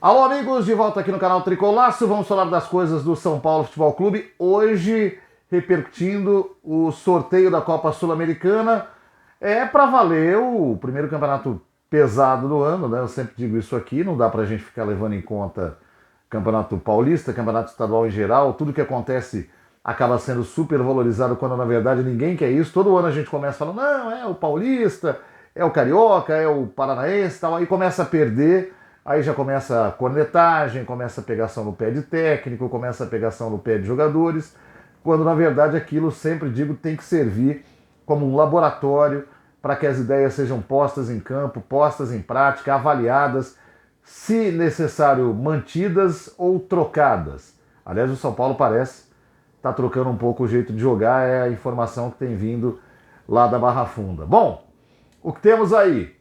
Alô, amigos, de volta aqui no canal Tricolaço. Vamos falar das coisas do São Paulo Futebol Clube. Hoje, repercutindo o sorteio da Copa Sul-Americana. É para valer o primeiro campeonato pesado do ano, né? Eu sempre digo isso aqui, não dá pra gente ficar levando em conta Campeonato Paulista, Campeonato Estadual em geral. Tudo que acontece acaba sendo super valorizado quando na verdade ninguém quer isso. Todo ano a gente começa falando, não, é o Paulista, é o Carioca, é o Paranaense e tal. Aí começa a perder. Aí já começa a cornetagem, começa a pegação no pé de técnico, começa a pegação no pé de jogadores, quando na verdade aquilo, sempre digo, tem que servir como um laboratório para que as ideias sejam postas em campo, postas em prática, avaliadas, se necessário mantidas ou trocadas. Aliás, o São Paulo parece estar trocando um pouco o jeito de jogar, é a informação que tem vindo lá da Barra Funda. Bom, o que temos aí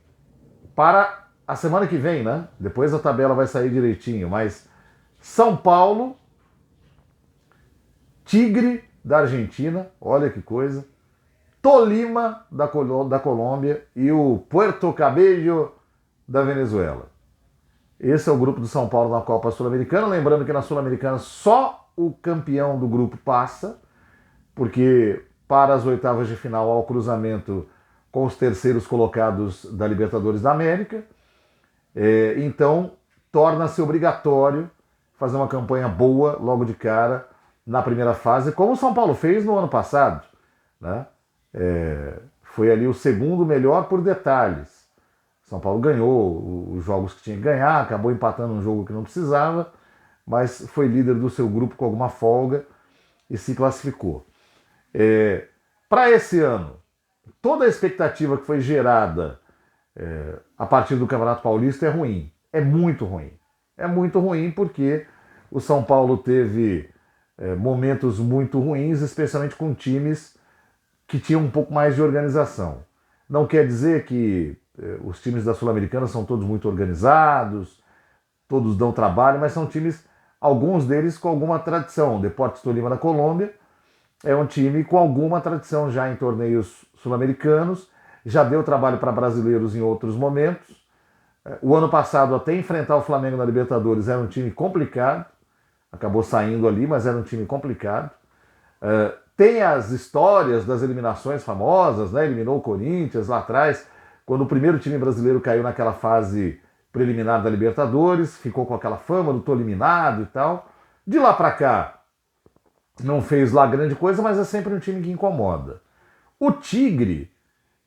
para a semana que vem, né? Depois a tabela vai sair direitinho, mas São Paulo, Tigre da Argentina, olha que coisa, Tolima da Colômbia e o Puerto Cabello da Venezuela. Esse é o grupo do São Paulo na Copa Sul-Americana. Lembrando que na Sul-Americana só o campeão do grupo passa, porque para as oitavas de final há o cruzamento com os terceiros colocados da Libertadores da América. Então, torna-se obrigatório fazer uma campanha boa logo de cara na primeira fase, como o São Paulo fez no ano passado, né? Foi ali o segundo melhor por detalhes. São Paulo ganhou os jogos que tinha que ganhar, acabou empatando um jogo que não precisava, mas foi líder do seu grupo com alguma folga e se classificou. Para esse ano, toda a expectativa que foi gerada a partir do Campeonato Paulista é ruim. É muito ruim. É muito ruim porque o São Paulo teve momentos muito ruins, especialmente com times que tinham um pouco mais de organização. Não quer dizer que os times da Sul-Americana são todos muito organizados, todos dão trabalho, mas são times, alguns deles com alguma tradição. O Deportes Tolima da Colômbia é um time com alguma tradição já em torneios sul-americanos, já deu trabalho para brasileiros em outros momentos. O ano passado, até enfrentar o Flamengo na Libertadores, era um time complicado, acabou saindo ali, mas era um time complicado. Tem as histórias das eliminações famosas, né? Eliminou o Corinthians lá atrás, quando o primeiro time brasileiro caiu naquela fase preliminar da Libertadores, ficou com aquela fama do tô eliminado e tal. De lá para cá, não fez lá grande coisa, mas é sempre um time que incomoda. O Tigre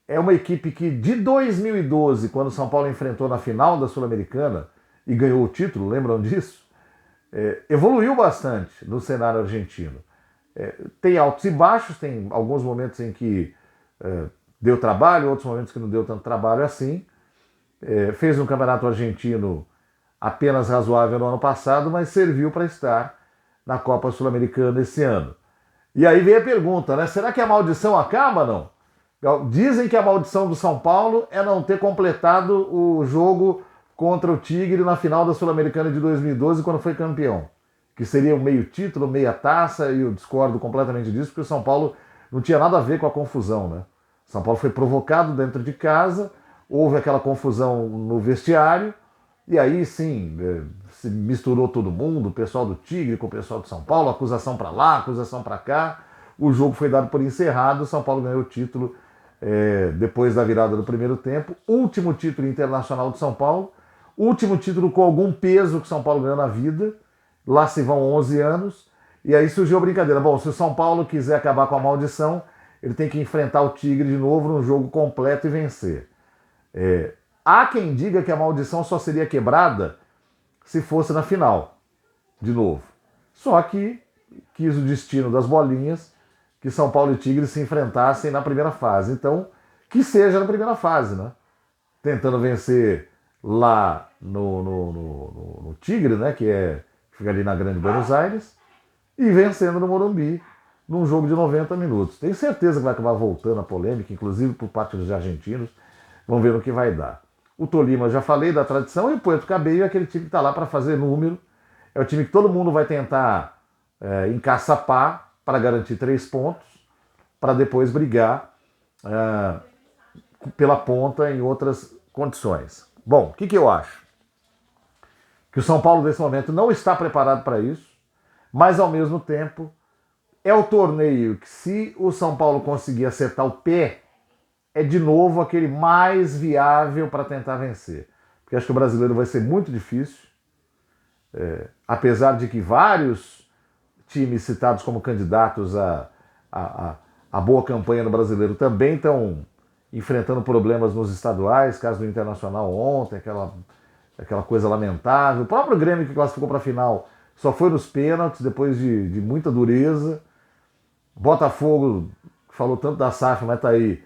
é uma equipe que de 2012, quando o São Paulo enfrentou na final da Sul-Americana e ganhou o título, lembram disso? Evoluiu bastante no cenário argentino. Tem altos e baixos, tem alguns momentos em que deu trabalho, outros momentos que não deu tanto trabalho assim. Fez um campeonato argentino apenas razoável no ano passado, mas serviu para estar na Copa Sul-Americana esse ano. E aí vem a pergunta, né? Será que a maldição acaba, não? Dizem que a maldição do São Paulo é não ter completado o jogo contra o Tigre na final da Sul-Americana de 2012, quando foi campeão. Que seria um meio título, meia taça, e eu discordo completamente disso, porque o São Paulo não tinha nada a ver com a confusão, né? O São Paulo foi provocado dentro de casa, houve aquela confusão no vestiário, e aí sim, se misturou todo mundo, o pessoal do Tigre com o pessoal do São Paulo, acusação para lá, acusação para cá. O jogo foi dado por encerrado, o São Paulo ganhou o título depois da virada do primeiro tempo. Último título internacional do São Paulo, último título com algum peso que o São Paulo ganhou na vida. Lá se vão 11 anos, e aí surgiu a brincadeira. Bom, se o São Paulo quiser acabar com a maldição, ele tem que enfrentar o Tigre de novo num jogo completo e vencer. Há quem diga que a maldição só seria quebrada se fosse na final, de novo. Só que quis o destino das bolinhas que São Paulo e Tigre se enfrentassem na primeira fase. Então, que seja na primeira fase, né? Tentando vencer lá no Tigre, né? Que fica ali na Grande Buenos Aires, e vencendo no Morumbi, num jogo de 90 minutos. Tenho certeza que vai acabar voltando a polêmica, inclusive por parte dos argentinos. Vamos ver no que vai dar. O Tolima, já falei da tradição, e o Puerto Cabello é aquele time que está lá para fazer número. É o time que todo mundo vai tentar encaçapar para garantir 3 pontos, para depois brigar pela ponta em outras condições. Bom, o que eu acho? que o São Paulo nesse momento não está preparado para isso, mas ao mesmo tempo é o torneio que, se o São Paulo conseguir acertar o pé, é de novo aquele mais viável para tentar vencer. Porque acho que o brasileiro vai ser muito difícil, apesar de que vários times citados como candidatos a boa campanha no brasileiro também estão enfrentando problemas nos estaduais, caso do Internacional ontem, aquela coisa lamentável. O próprio Grêmio, que classificou para a final, só foi nos pênaltis, depois de muita dureza. Botafogo, que falou tanto da SAF, mas tá aí,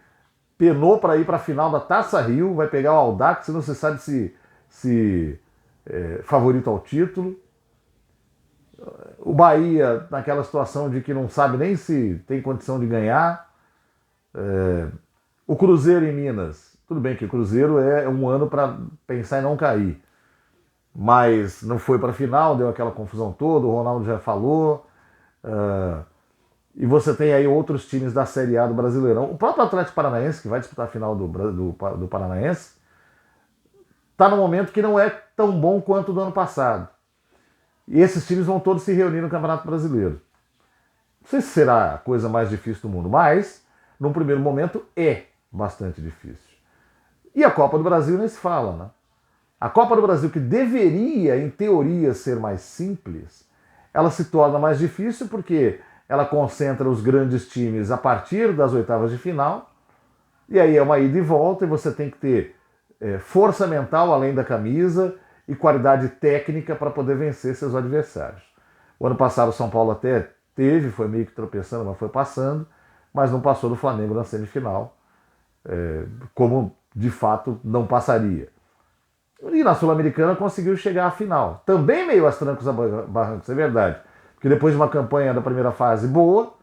penou para ir para a final da Taça Rio, vai pegar o Audax, não se sabe se favorito ao título. O Bahia, naquela situação de que não sabe nem se tem condição de ganhar. O Cruzeiro em Minas, tudo bem que o Cruzeiro é um ano para pensar em não cair, mas não foi para a final, deu aquela confusão toda, o Ronaldo já falou. E você tem aí outros times da Série A do Brasileirão. O próprio Atlético Paranaense, que vai disputar a final do Paranaense, está num momento que não é tão bom quanto o do ano passado. E esses times vão todos se reunir no Campeonato Brasileiro. Não sei se será a coisa mais difícil do mundo, mas, num primeiro momento, é bastante difícil. E a Copa do Brasil nem se fala, né? A Copa do Brasil, que deveria, em teoria, ser mais simples, ela se torna mais difícil porque ela concentra os grandes times a partir das oitavas de final, e aí é uma ida e volta, e você tem que ter força mental além da camisa e qualidade técnica para poder vencer seus adversários. O ano passado o São Paulo até teve, foi meio que tropeçando, mas foi passando, mas não passou do Flamengo na semifinal, como de fato não passaria. E na Sul-Americana conseguiu chegar à final. Também meio aos trancos a barrancos, é verdade. Porque depois de uma campanha da primeira fase boa,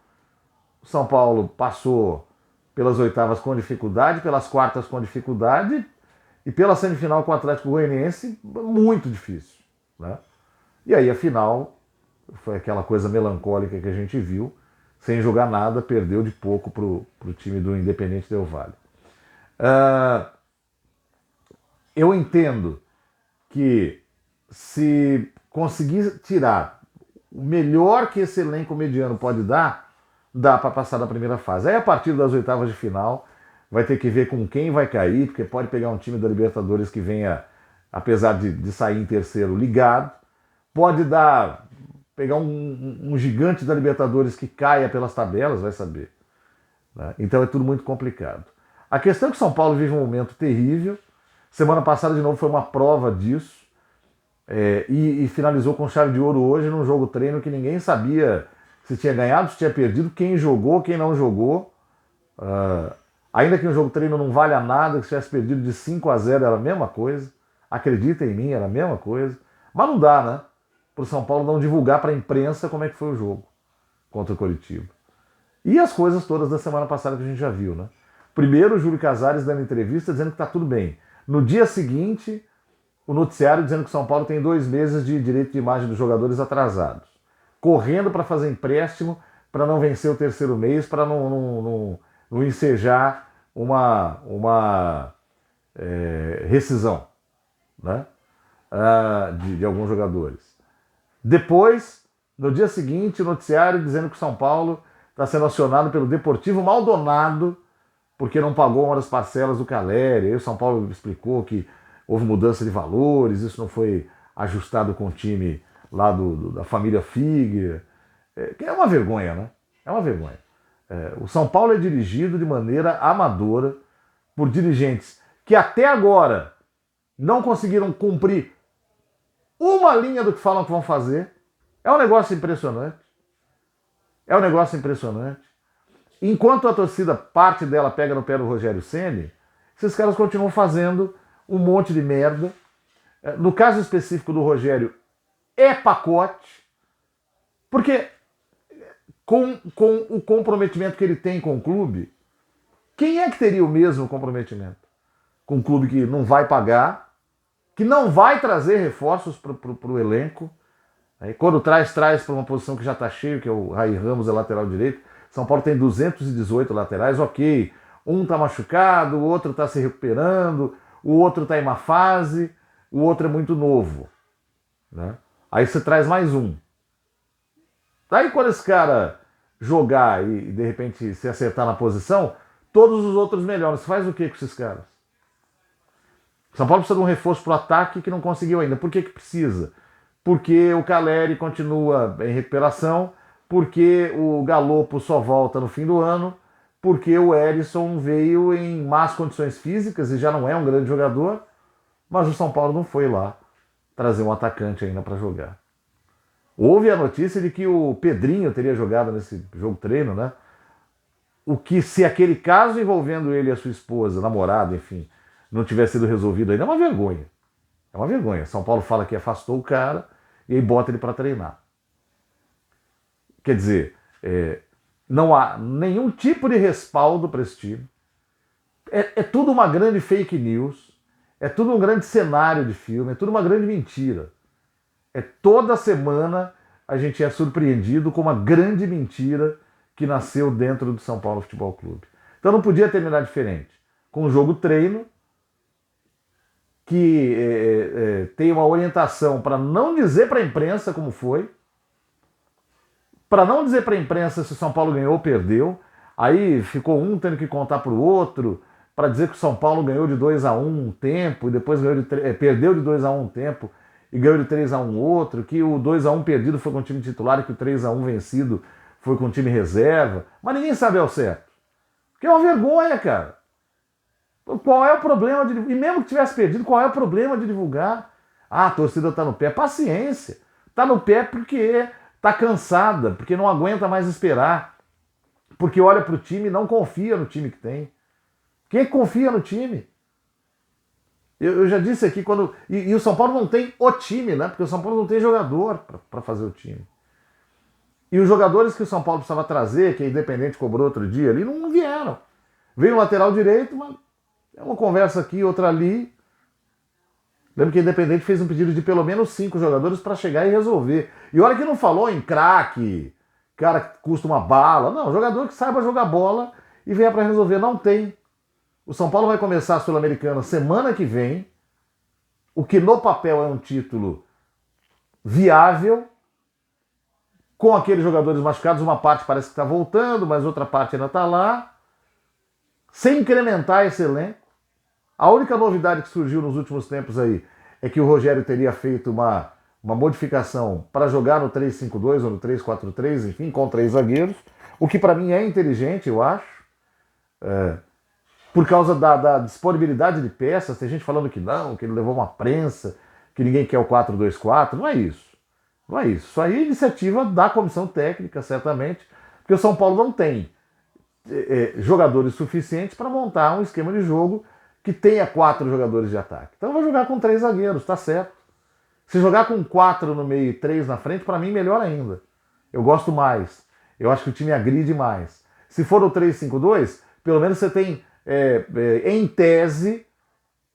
o São Paulo passou pelas oitavas com dificuldade, pelas quartas com dificuldade, e pela semifinal com o Atlético Goianiense, muito difícil, né? E aí a final foi aquela coisa melancólica que a gente viu, sem jogar nada, perdeu de pouco para o time do Independente Del Valle. Eu entendo que se conseguir tirar o melhor que esse elenco mediano pode dar, dá para passar da primeira fase. Aí a partir das oitavas de final vai ter que ver com quem vai cair, porque pode pegar um time da Libertadores que venha, apesar de sair em terceiro, ligado. Pode pegar um gigante da Libertadores que caia pelas tabelas, vai saber, né? Então é tudo muito complicado. A questão é que o São Paulo vive um momento terrível. Semana passada, de novo, foi uma prova disso. E finalizou com chave de ouro hoje num jogo treino que ninguém sabia se tinha ganhado, se tinha perdido, quem jogou, quem não jogou. Ainda que o jogo treino não valha nada, que se tivesse perdido de 5-0 era a mesma coisa. Acredita em mim, era a mesma coisa. Mas não dá, né? Para o São Paulo não divulgar para a imprensa como é que foi o jogo contra o Coritiba. E as coisas todas da semana passada que a gente já viu, né? Primeiro, o Júlio Casares dando entrevista dizendo que está tudo bem. No dia seguinte, o noticiário dizendo que o São Paulo tem 2 meses de direito de imagem dos jogadores atrasados. Correndo para fazer empréstimo, para não vencer o terceiro mês, para não ensejar uma rescisão, né? De alguns jogadores. Depois, no dia seguinte, o noticiário dizendo que o São Paulo está sendo acionado pelo Deportivo Maldonado porque não pagou uma das parcelas do Caleri. Aí o São Paulo explicou que houve mudança de valores, isso não foi ajustado com o time lá da família Figueiredo. É uma vergonha, né? É uma vergonha. O São Paulo é dirigido de maneira amadora por dirigentes que até agora não conseguiram cumprir uma linha do que falam que vão fazer. É um negócio impressionante. É um negócio impressionante. Enquanto a torcida, parte dela, pega no pé do Rogério Ceni, esses caras continuam fazendo um monte de merda. No caso específico do Rogério, é pacote, porque com o comprometimento que ele tem com o clube, quem é que teria o mesmo comprometimento? Com um clube que não vai pagar, que não vai trazer reforços para o elenco. Aí, quando traz para uma posição que já está cheio, que é o Rai Ramos, é lateral direito. São Paulo tem 218 laterais, ok. Um está machucado, o outro está se recuperando, o outro está em uma fase, o outro é muito novo. né? Aí você traz mais um. Daí quando esse cara jogar e de repente se acertar na posição, todos os outros melhoram. Você faz o que com esses caras? São Paulo precisa de um reforço para o ataque que não conseguiu ainda. Por que precisa? Porque o Caleri continua em recuperação, porque o Galopo só volta no fim do ano, porque o Erisson veio em más condições físicas e já não é um grande jogador, mas o São Paulo não foi lá trazer um atacante ainda para jogar. Houve a notícia de que o Pedrinho teria jogado nesse jogo treino, né? O que, se aquele caso envolvendo ele e a sua esposa, namorada, enfim, não tivesse sido resolvido ainda, é uma vergonha. É uma vergonha. São Paulo fala que afastou o cara e aí bota ele para treinar. Quer dizer, não há nenhum tipo de respaldo para esse time. É tudo uma grande fake news, é tudo um grande cenário de filme, é tudo uma grande mentira. Toda semana a gente é surpreendido com uma grande mentira que nasceu dentro do São Paulo Futebol Clube. Então não podia terminar diferente. Com um jogo treino que tem uma orientação para não dizer para a imprensa como foi, para não dizer para a imprensa se o São Paulo ganhou ou perdeu, aí ficou um tendo que contar para o outro, para dizer que o São Paulo ganhou de 2-1 um tempo, e depois perdeu de 2-1 um tempo, e ganhou de 3-1 outro, que o 2-1 perdido foi com o time titular e que o 3-1 vencido foi com o time reserva, mas ninguém sabe ao certo. Porque é uma vergonha, cara. Qual é o problema de... E mesmo que tivesse perdido, qual é o problema de divulgar? Ah, a torcida tá no pé. Paciência. Tá no pé porque tá cansada, porque não aguenta mais esperar. Porque olha pro time e não confia no time que tem. Quem é que confia no time? Eu já disse aqui, quando... E o São Paulo não tem o time, né? Porque o São Paulo não tem jogador para fazer o time. E os jogadores que o São Paulo precisava trazer, que a Independente cobrou outro dia ali, não vieram. Veio o lateral direito, mas é uma conversa aqui, outra ali. Lembro que a Independente fez um pedido de pelo menos 5 jogadores para chegar e resolver. E olha que não falou em craque, cara que custa uma bala. Não, jogador que saiba jogar bola e venha para resolver. Não tem. O São Paulo vai começar a Sul-Americana semana que vem, o que no papel é um título viável, com aqueles jogadores machucados, uma parte parece que está voltando, mas outra parte ainda está lá, sem incrementar esse elenco. A única novidade que surgiu nos últimos tempos aí é que o Rogério teria feito uma modificação para jogar no 3-5-2 ou no 3-4-3, enfim, com 3 zagueiros, o que para mim é inteligente, eu acho. Por causa da disponibilidade de peças, tem gente falando que não, que ele levou uma prensa, que ninguém quer o 4-2-4, não é isso. Não é isso. Isso aí é iniciativa da comissão técnica, certamente, porque o São Paulo não tem jogadores suficientes para montar um esquema de jogo que tenha 4 jogadores de ataque. Então vai jogar com 3 zagueiros, tá certo. Se jogar com 4 no meio e 3 na frente, para mim melhor ainda. Eu gosto mais. Eu acho que o time agride mais. Se for o 3-5-2, pelo menos você tem, em tese,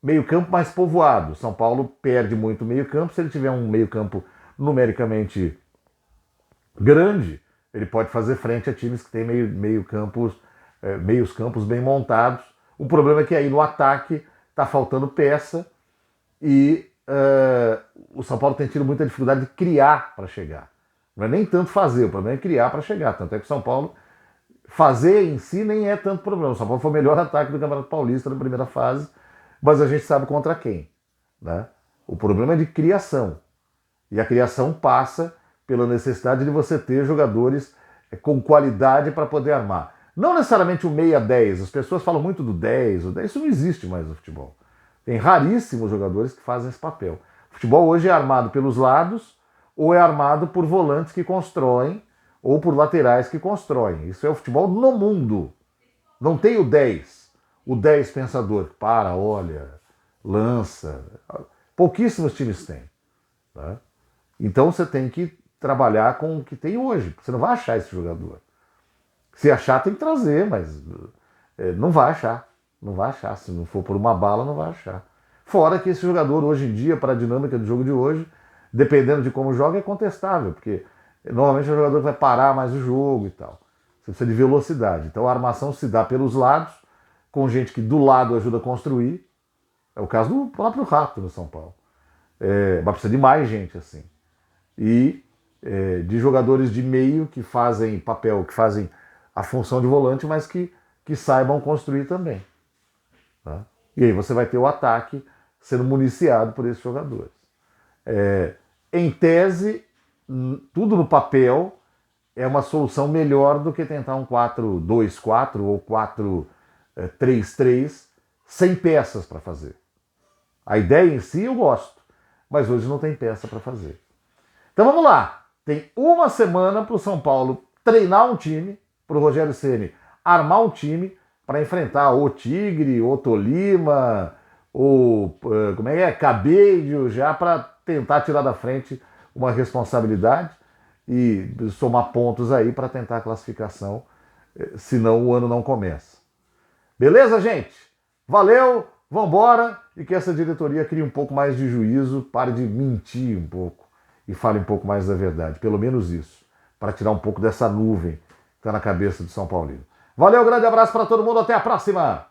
meio campo mais povoado. São Paulo perde muito meio campo. Se ele tiver um meio campo numericamente grande, ele pode fazer frente a times que têm meios campos bem montados. O problema é que aí no ataque está faltando peça e o São Paulo tem tido muita dificuldade de criar para chegar. Não é nem tanto fazer, o problema é criar para chegar. Tanto é que o São Paulo fazer em si nem é tanto problema. O São Paulo foi o melhor ataque do Campeonato Paulista na primeira fase, mas a gente sabe contra quem, né? O problema é de criação. E a criação passa pela necessidade de você ter jogadores com qualidade para poder armar. Não necessariamente o meia-10, as pessoas falam muito do 10, o 10, isso não existe mais no futebol. Tem raríssimos jogadores que fazem esse papel. O futebol hoje é armado pelos lados ou é armado por volantes que constroem ou por laterais que constroem. Isso é o futebol no mundo. Não tem o 10 pensador, para, olha, lança. Pouquíssimos times têm. Tá? Então você tem que trabalhar com o que tem hoje. Você não vai achar esse jogador. Se achar, tem que trazer, mas não vai achar. Não vai achar. Se não for por uma bala, não vai achar. Fora que esse jogador, hoje em dia, para a dinâmica do jogo de hoje, dependendo de como joga, é contestável. Porque normalmente é o jogador que vai parar mais o jogo e tal. Você precisa de velocidade. Então a armação se dá pelos lados, com gente que do lado ajuda a construir. É o caso do próprio Rato no São Paulo. mas precisa de mais gente assim. E de jogadores de meio que fazem papel, que fazem a função de volante, mas que saibam construir também. Tá? E aí você vai ter o ataque sendo municiado por esses jogadores. Em tese, tudo no papel é uma solução melhor do que tentar um 4-2-4 ou 4-3-3 sem peças para fazer. A ideia em si eu gosto, mas hoje não tem peça para fazer. Então vamos lá. Tem uma semana para o São Paulo treinar um time, para o Rogério Ceni armar um time para enfrentar o Tigre, o Tolima, o Cabello, já para tentar tirar da frente uma responsabilidade e somar pontos aí para tentar a classificação, senão o ano não começa. Beleza, gente? Valeu, vambora e que essa diretoria crie um pouco mais de juízo, pare de mentir um pouco e fale um pouco mais da verdade, pelo menos isso, para tirar um pouco dessa nuvem que está na cabeça do São Paulino. Valeu, grande abraço para todo mundo, até a próxima!